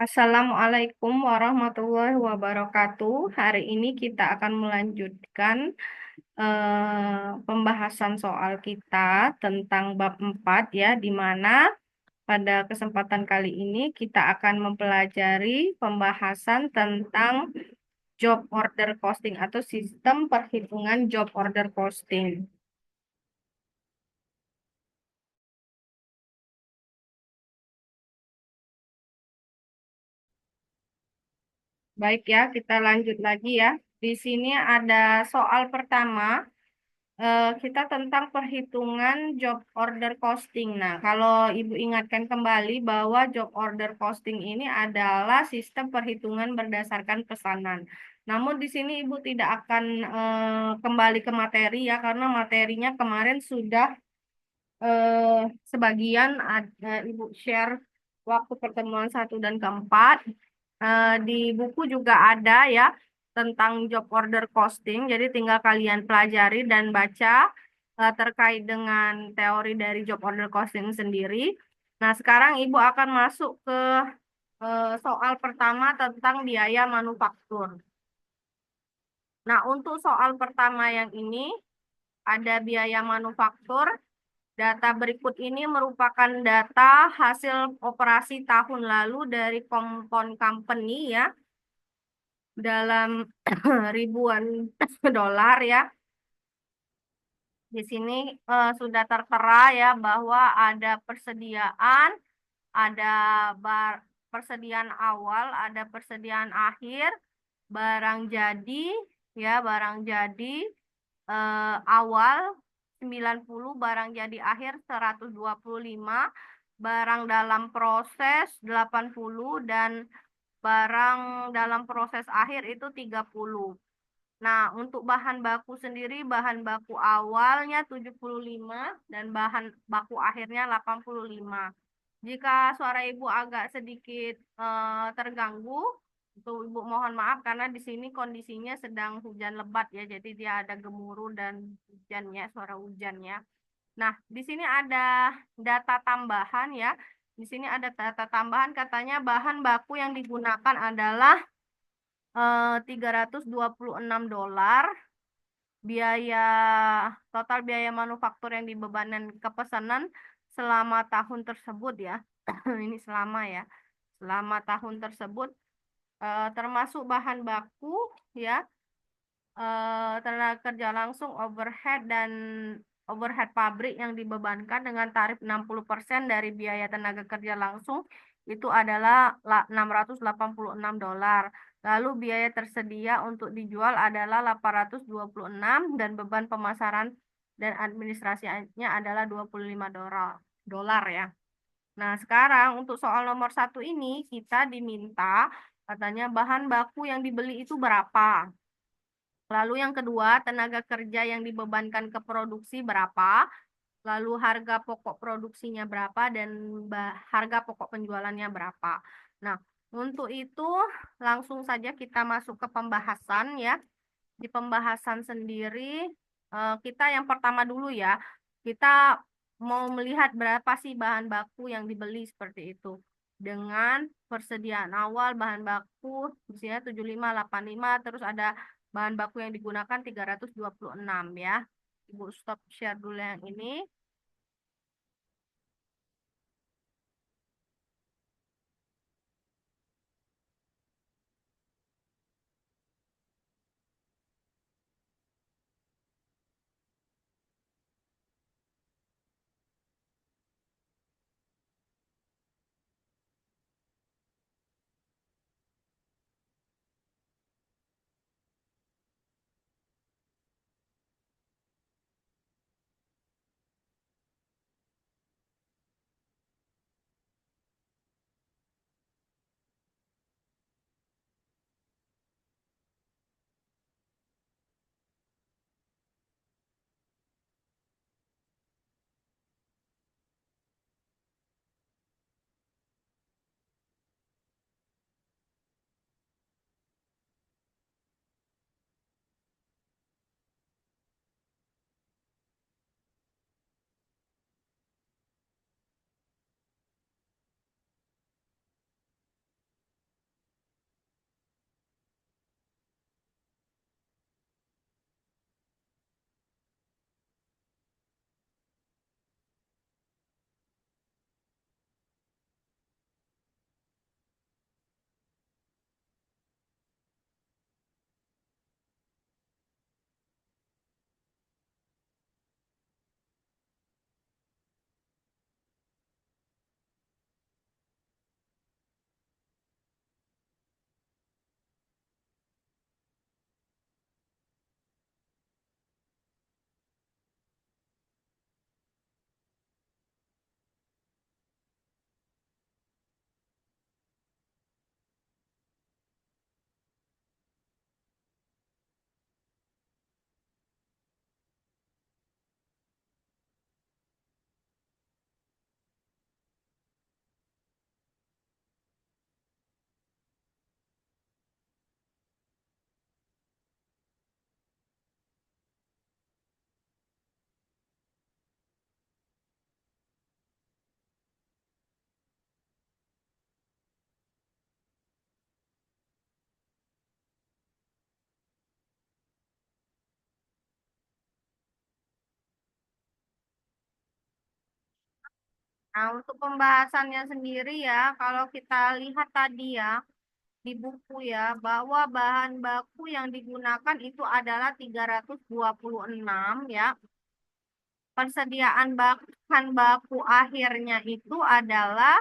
Assalamualaikum warahmatullahi wabarakatuh. Hari ini kita akan melanjutkan pembahasan soal kita tentang bab 4 ya, di mana pada kesempatan kali ini kita akan mempelajari pembahasan tentang job order costing atau sistem perhitungan job order costing. Baik ya, kita lanjut lagi ya. Di sini ada soal pertama. Kita tentang perhitungan job order costing. Nah, kalau Ibu ingatkan kembali bahwa job order costing ini adalah sistem perhitungan berdasarkan pesanan. Namun di sini Ibu tidak akan kembali ke materi ya, karena materinya kemarin sudah sebagian Ibu share waktu pertemuan satu dan keempat. Di buku juga ada ya tentang job order costing. Jadi tinggal kalian pelajari dan baca terkait dengan teori dari job order costing sendiri. Nah, sekarang Ibu akan masuk ke soal pertama tentang biaya manufaktur. Nah, untuk soal pertama yang ini ada biaya manufaktur. Data berikut ini merupakan data hasil operasi tahun lalu dari Kompon Company ya, dalam ribuan dolar ya. Di sini sudah tertera ya bahwa ada persediaan, ada persediaan awal, ada persediaan akhir, barang jadi ya, barang jadi awal 90, barang jadi akhir 125, barang dalam proses 80, dan barang dalam proses akhir itu 30. Nah, untuk bahan baku sendiri, bahan baku awalnya 75 dan bahan baku akhirnya 85. Jika suara Ibu agak sedikit terganggu, untuk Ibu mohon maaf karena di sini kondisinya sedang hujan lebat ya, jadi dia ada gemuruh dan hujannya, suara hujannya. Nah, di sini ada data tambahan ya. Di sini ada data tambahan, katanya bahan baku yang digunakan adalah 326 dolar. Biaya total biaya manufaktur yang dibebankan ke pesanan selama tahun tersebut ya. Ini selama ya. Selama tahun tersebut termasuk bahan baku ya, tenaga kerja langsung, overhead dan overhead pabrik yang dibebankan dengan tarif 60% dari biaya tenaga kerja langsung itu adalah 686 dolar. Lalu biaya tersedia untuk dijual adalah 826 dan beban pemasaran dan administrasinya adalah 25 dolar ya. Nah, sekarang untuk soal nomor satu ini kita diminta katanya bahan baku yang dibeli itu berapa. Lalu yang kedua, tenaga kerja yang dibebankan ke produksi berapa? Lalu harga pokok produksinya berapa dan harga pokok penjualannya berapa? Nah, untuk itu langsung saja kita masuk ke pembahasan ya. Di pembahasan sendiri, kita yang pertama dulu ya. Kita mau melihat berapa sih bahan baku yang dibeli seperti itu. Dengan persediaan awal bahan baku misalnya 75, 85, terus ada bahan baku yang digunakan 326 ya. Ibu stop share dulu yang ini. Nah, untuk pembahasannya sendiri ya, kalau kita lihat tadi ya, di buku ya, bahwa bahan baku yang digunakan itu adalah 326 ya. Persediaan bahan baku akhirnya itu adalah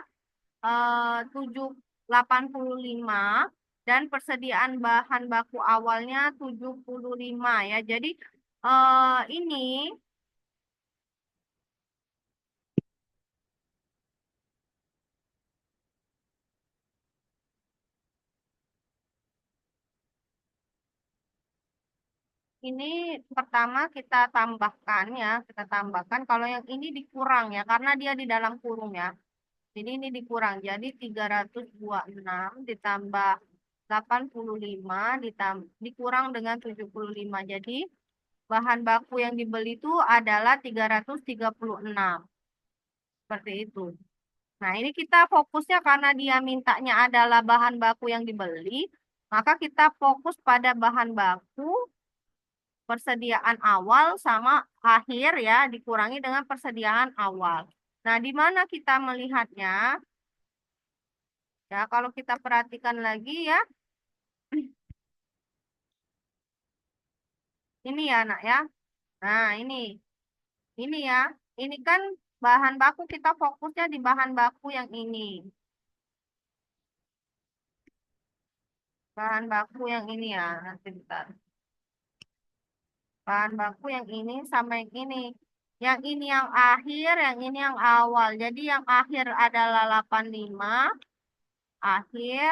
85 dan persediaan bahan baku awalnya 75 ya. Jadi ini ini pertama kita tambahkan ya, kita tambahkan kalau yang ini dikurang ya karena dia di dalam kurung ya. Jadi ini dikurang. Jadi 326 ditambah 85 dikurang dengan 75. Jadi bahan baku yang dibeli itu adalah 336. Seperti itu. Nah, ini kita fokusnya karena dia mintanya adalah bahan baku yang dibeli, maka kita fokus pada bahan baku persediaan awal sama akhir ya, dikurangi dengan persediaan awal. Nah, di mana kita melihatnya? Ya, kalau kita perhatikan lagi ya, ini ya, Nak ya. Nah, ini ya. Ini kan bahan baku kita fokusnya di bahan baku yang ini. Bahan baku yang ini ya, nanti bentar. Bahan baku yang ini sama yang ini. Yang ini yang akhir, yang ini yang awal. Jadi yang akhir adalah 85, akhir,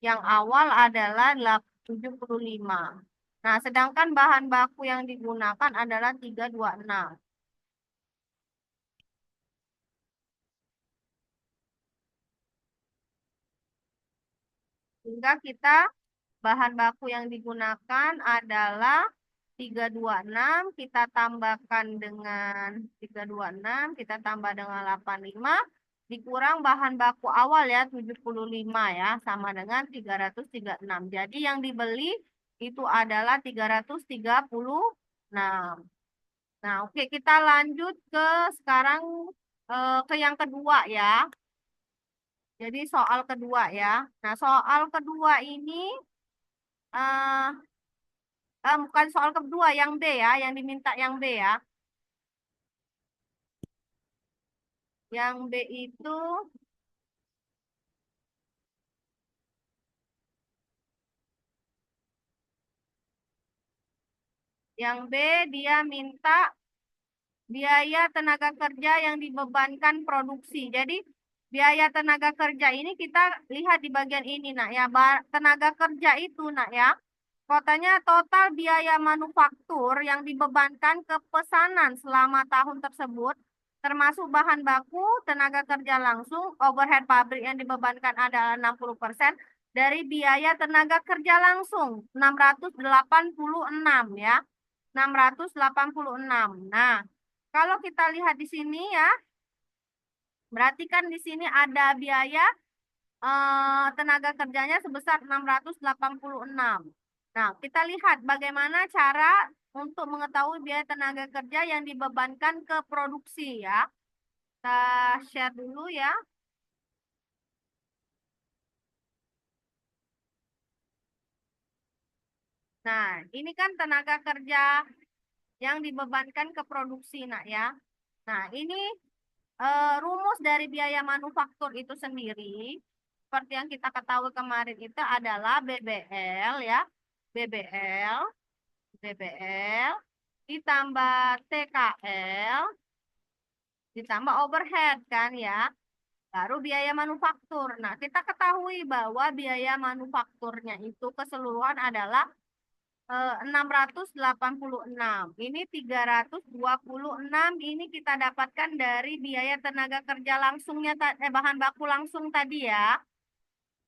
yang awal adalah 75. Nah, sedangkan bahan baku yang digunakan adalah 326. Sehingga kita bahan baku yang digunakan adalah 326, kita tambahkan dengan 326, kita tambah dengan 85, dikurang bahan baku awal ya 75 ya, sama dengan 336. Jadi yang dibeli itu adalah 336. Nah, oke kita lanjut ke sekarang ke yang kedua ya. Jadi soal kedua ya. Nah, soal kedua ini eh bukan soal kedua, yang B ya, yang diminta yang B ya. Yang B itu, yang B dia minta biaya tenaga kerja yang dibebankan produksi. Jadi biaya tenaga kerja ini kita lihat di bagian ini nak ya. Tenaga kerja itu nak ya. Katanya total biaya manufaktur yang dibebankan ke pesanan selama tahun tersebut, termasuk bahan baku, tenaga kerja langsung, overhead pabrik yang dibebankan adalah 60% dari biaya tenaga kerja langsung, 686 ya. 686. Nah, kalau kita lihat di sini ya, berarti kan di sini ada biaya tenaga kerjanya sebesar 686. Nah, kita lihat bagaimana cara untuk mengetahui biaya tenaga kerja yang dibebankan ke produksi ya. Kita share dulu ya. Nah, ini kan tenaga kerja yang dibebankan ke produksi, nak ya. Nah, ini rumus dari biaya manufaktur itu sendiri, seperti yang kita ketahui kemarin itu adalah BBL ya. BBL, BBL ditambah TKL ditambah overhead kan ya. Baru biaya manufaktur. Nah, kita ketahui bahwa biaya manufakturnya itu keseluruhan adalah 686. Ini 326 ini kita dapatkan dari biaya tenaga kerja langsungnya bahan baku langsung tadi ya.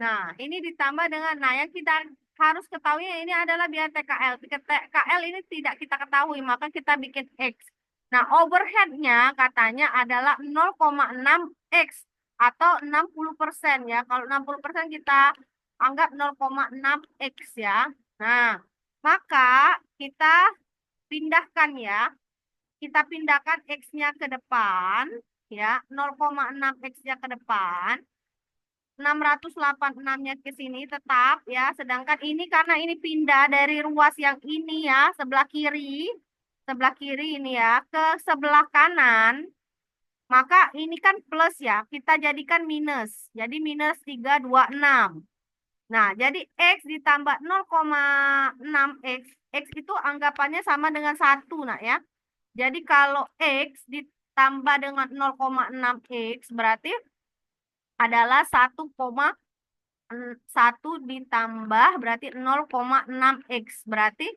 Nah, ini ditambah dengan nah yang kita harus ketahui ini adalah biaya TKL. TKL ini tidak kita ketahui, maka kita bikin X. Nah, overheadnya katanya adalah 0,6 X atau 60% ya. Kalau 60% kita anggap 0,6 X ya. Nah, maka kita pindahkan ya. Kita pindahkan X-nya ke depan. ya, 0,6x-nya ke depan, 686-nya ke sini tetap ya, sedangkan ini karena ini pindah dari ruas yang ini ya, sebelah kiri ini ya, ke sebelah kanan, maka ini kan plus ya, kita jadikan minus. Jadi minus 326. Nah, jadi X ditambah 0,6X. X itu anggapannya sama dengan 1, nak ya. Jadi kalau X ditambah dengan 0,6X berarti adalah 1,1 ditambah berarti 0,6X. Berarti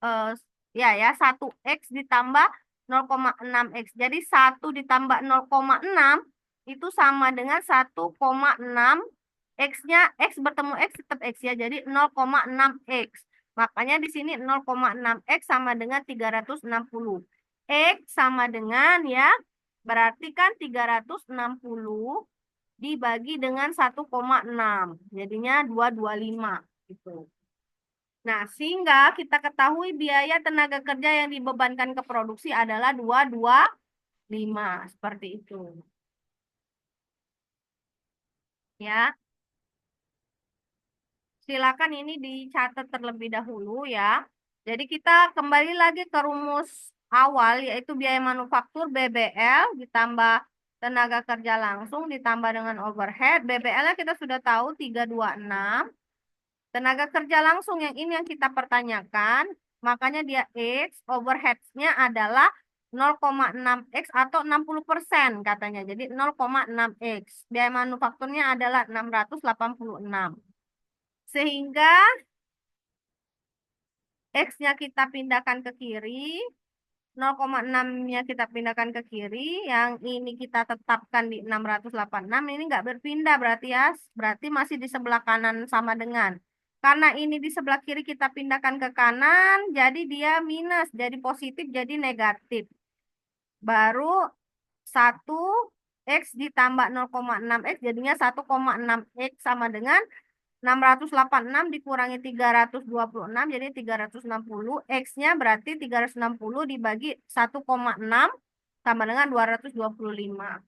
eh, ya 1X ditambah 0,6X. Jadi 1 ditambah 0,6 itu sama dengan 1,6. X-nya, X bertemu X tetap X ya. Jadi 0,6X. Makanya di sini 0,6X sama dengan 360. X sama dengan ya, berarti kan 360 dibagi dengan 1,6. Jadinya 225 gitu. Nah, sehingga kita ketahui biaya tenaga kerja yang dibebankan ke produksi adalah 225. Seperti itu. Ya. Silakan ini dicatat terlebih dahulu ya. Jadi kita kembali lagi ke rumus awal yaitu biaya manufaktur BBL ditambah tenaga kerja langsung ditambah dengan overhead. BBL-nya kita sudah tahu 326. Tenaga kerja langsung yang ini yang kita pertanyakan, makanya dia X, overhead-nya adalah 0,6X atau 60% katanya. Jadi 0,6X. Biaya manufakturnya adalah 686. Sehingga X-nya kita pindahkan ke kiri, 0,6-nya kita pindahkan ke kiri, yang ini kita tetapkan di 686, ini nggak berpindah berarti ya, berarti masih di sebelah kanan sama dengan. Karena ini di sebelah kiri kita pindahkan ke kanan, jadi dia minus, jadi positif, jadi negatif. Baru 1 X ditambah 0,6X jadinya 1,6X sama dengan 686 dikurangi 326 jadi 360. X-nya berarti 360 dibagi 1,6 sama dengan 225.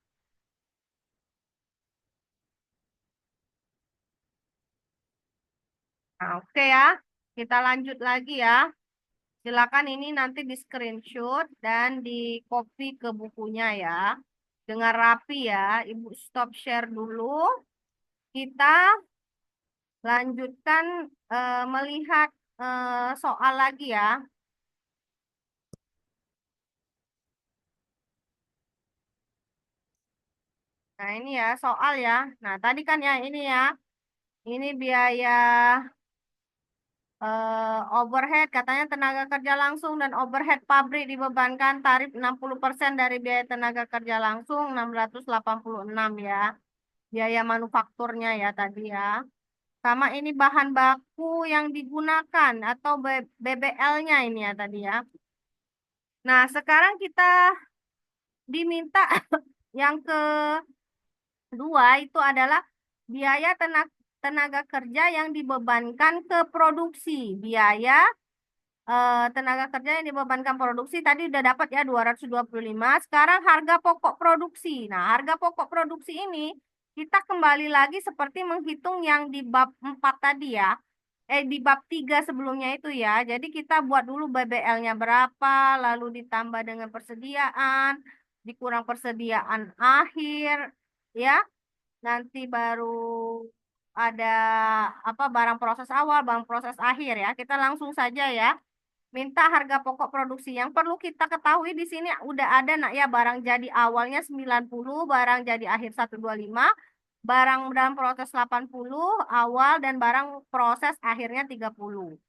Nah, oke ya. Kita lanjut lagi ya. Silakan ini nanti di screenshot dan di copy ke bukunya ya. Dengan rapi ya. Ibu stop share dulu. Kita lanjutkan melihat soal lagi ya. Nah, ini ya soal ya. Nah, tadi kan ya ini ya. Ini biaya overhead katanya tenaga kerja langsung dan overhead pabrik dibebankan tarif 60% dari biaya tenaga kerja langsung 686 ya. Biaya manufakturnya ya tadi ya. Sama ini bahan baku yang digunakan atau BBL-nya ini ya tadi ya. Nah, sekarang kita diminta yang kedua itu adalah biaya tenaga kerja yang dibebankan ke produksi. Biaya tenaga kerja yang dibebankan produksi tadi udah dapat ya 225. Sekarang harga pokok produksi. Nah, harga pokok produksi ini kita kembali lagi seperti menghitung yang di bab 4 tadi ya. Di bab 3 sebelumnya itu ya. Jadi kita buat dulu BBL-nya berapa, lalu ditambah dengan persediaan, dikurang persediaan akhir, ya. Nanti baru ada apa barang proses awal, barang proses akhir ya. Kita langsung saja ya. Minta harga pokok produksi. Yang perlu kita ketahui di sini udah ada nak ya barang jadi awalnya 90, barang jadi akhir 125, barang dalam proses 80 awal dan barang proses akhirnya 30.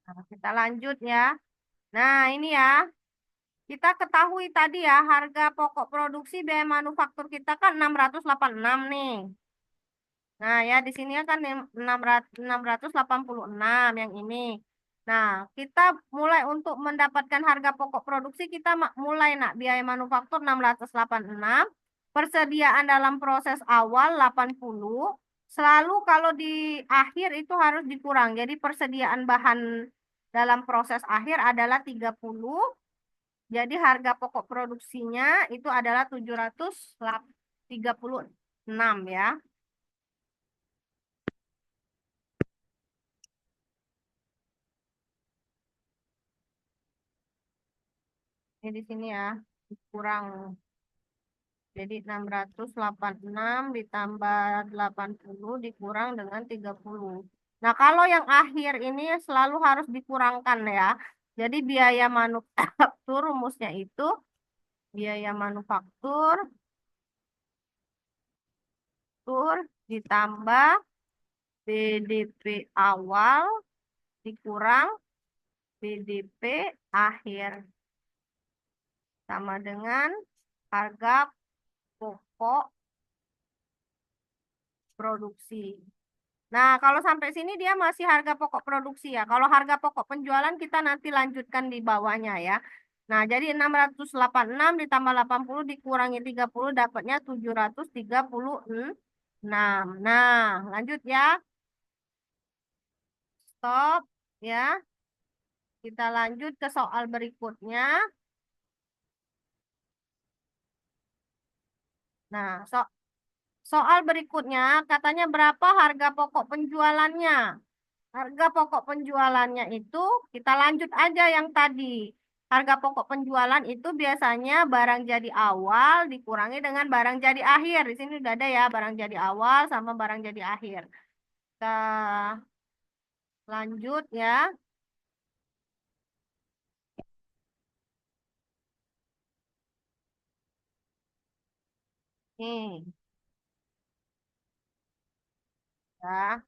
Nah, kita lanjut ya. Nah, ini ya. Kita ketahui tadi ya harga pokok produksi biaya manufaktur kita kan 686 nih. Nah, ya di sini kan 686 yang ini. Nah, kita mulai untuk mendapatkan harga pokok produksi kita mulai nak biaya manufaktur 686 persediaan dalam proses awal 80, selalu kalau di akhir itu harus dikurang. Jadi persediaan bahan dalam proses akhir adalah 30. Jadi harga pokok produksinya itu adalah 736 ya. Ini di sini ya, kurang. Jadi 686 ditambah 80 dikurang dengan 30. Nah, kalau yang akhir ini selalu harus dikurangkan ya. Jadi biaya manufaktur rumusnya itu biaya manufaktur ditambah BDP awal dikurang BDP akhir sama dengan harga pokok produksi. Nah, kalau sampai sini dia masih harga pokok produksi ya. Kalau harga pokok penjualan kita nanti lanjutkan di bawahnya ya. Nah, jadi 686 ditambah 80 dikurangi 30 dapatnya 736. Nah, lanjut ya. Stop ya. Kita lanjut ke soal berikutnya. Nah, soal berikutnya katanya berapa harga pokok penjualannya? Harga pokok penjualannya itu kita lanjut aja yang tadi. Harga pokok penjualan itu biasanya barang jadi awal dikurangi dengan barang jadi akhir. Di sini udah ada ya barang jadi awal sama barang jadi akhir. Kita lanjut ya. Nih, ya.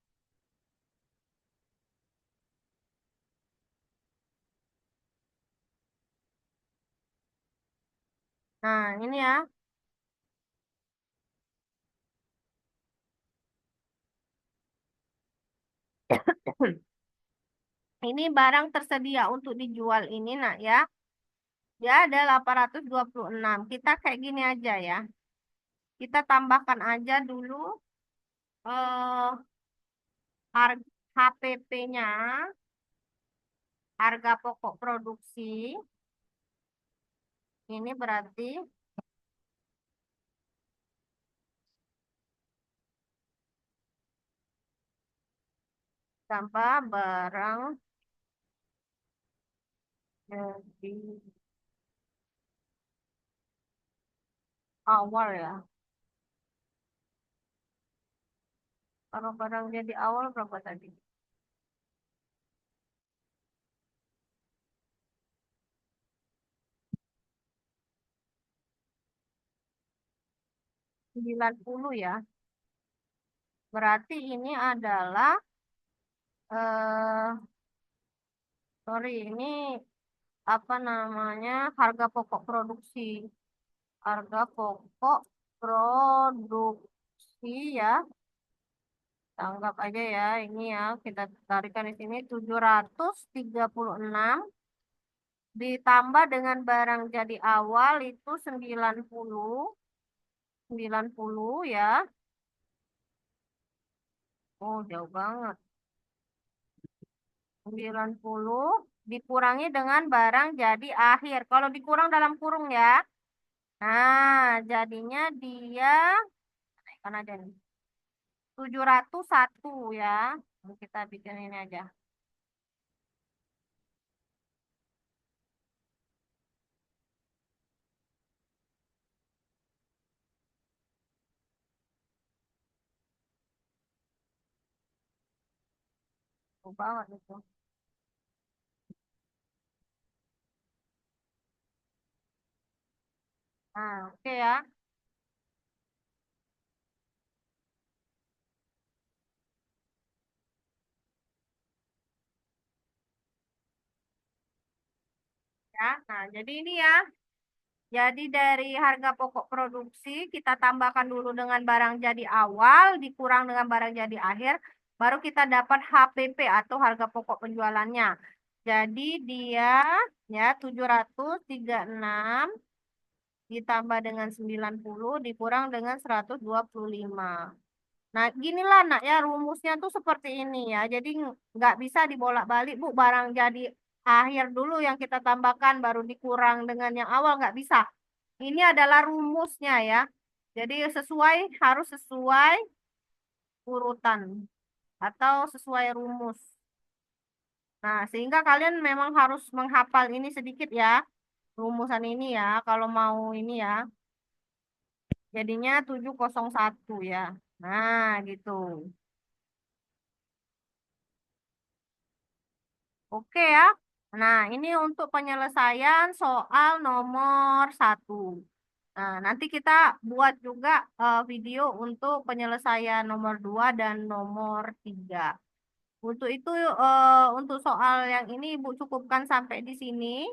Nah, ini ya. Ini barang tersedia untuk dijual ini nak ya. Dia ada 826. Kita kayak gini aja ya. Kita tambahkan aja dulu harga HPP-nya, harga pokok produksi. Ini berarti tambah barang jadi awal ya. Kalau barang jadi awal berapa tadi? 90 ya. Berarti ini adalah eh sorry, ini apa namanya? Harga pokok produksi. Harga pokok produksi ya. Kita anggap aja ya, ini ya, kita tarikan di sini 736 ditambah dengan barang jadi awal itu 90 ya. Oh, jauh banget. 90 dikurangi dengan barang jadi akhir. Kalau dikurang dalam kurung ya. Nah, jadinya dia kan aja nih. 701 ya. Kita bikin ini aja. Jauh banget itu. Nah, oke ya. Ya, nah jadi ini ya. Jadi dari harga pokok produksi kita tambahkan dulu dengan barang jadi awal dikurang dengan barang jadi akhir, baru kita dapat HPP atau harga pokok penjualannya. Jadi dia ya 736 ditambah dengan 90 dikurang dengan 125. Nah, ginilah nak ya rumusnya tuh seperti ini ya. Jadi nggak bisa dibolak-balik Bu, barang jadi akhir dulu yang kita tambahkan baru dikurang dengan yang awal nggak bisa. Ini adalah rumusnya ya. Jadi harus sesuai urutan atau sesuai rumus. Nah, sehingga kalian memang harus menghafal ini sedikit ya, rumusan ini ya, kalau mau ini ya. Jadinya 701 ya. Nah, gitu. Oke ya. Nah, ini untuk penyelesaian soal nomor satu. Nah, nanti kita buat juga video untuk penyelesaian nomor 2 dan nomor 3. Untuk itu, untuk soal yang ini Ibu cukupkan sampai di sini.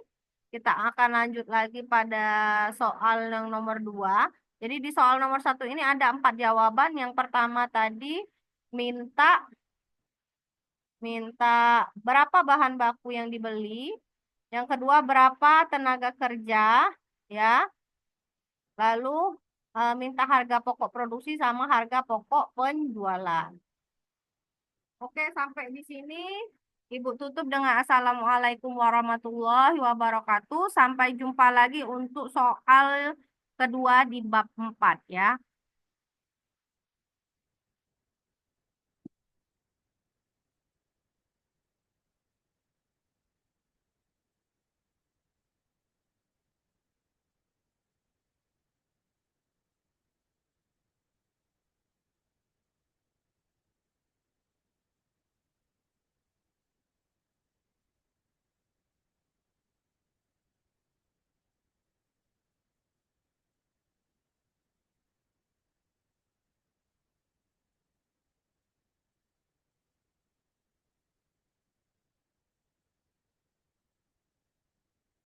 Kita akan lanjut lagi pada soal yang nomor 2. Jadi di soal nomor satu ini ada 4 jawaban. Yang pertama tadi minta minta berapa bahan baku yang dibeli. Yang kedua berapa tenaga kerja, ya. Lalu minta harga pokok produksi sama harga pokok penjualan. Oke, sampai di sini Ibu tutup dengan Assalamualaikum warahmatullahi wabarakatuh. Sampai jumpa lagi untuk soal kedua di bab 4 ya.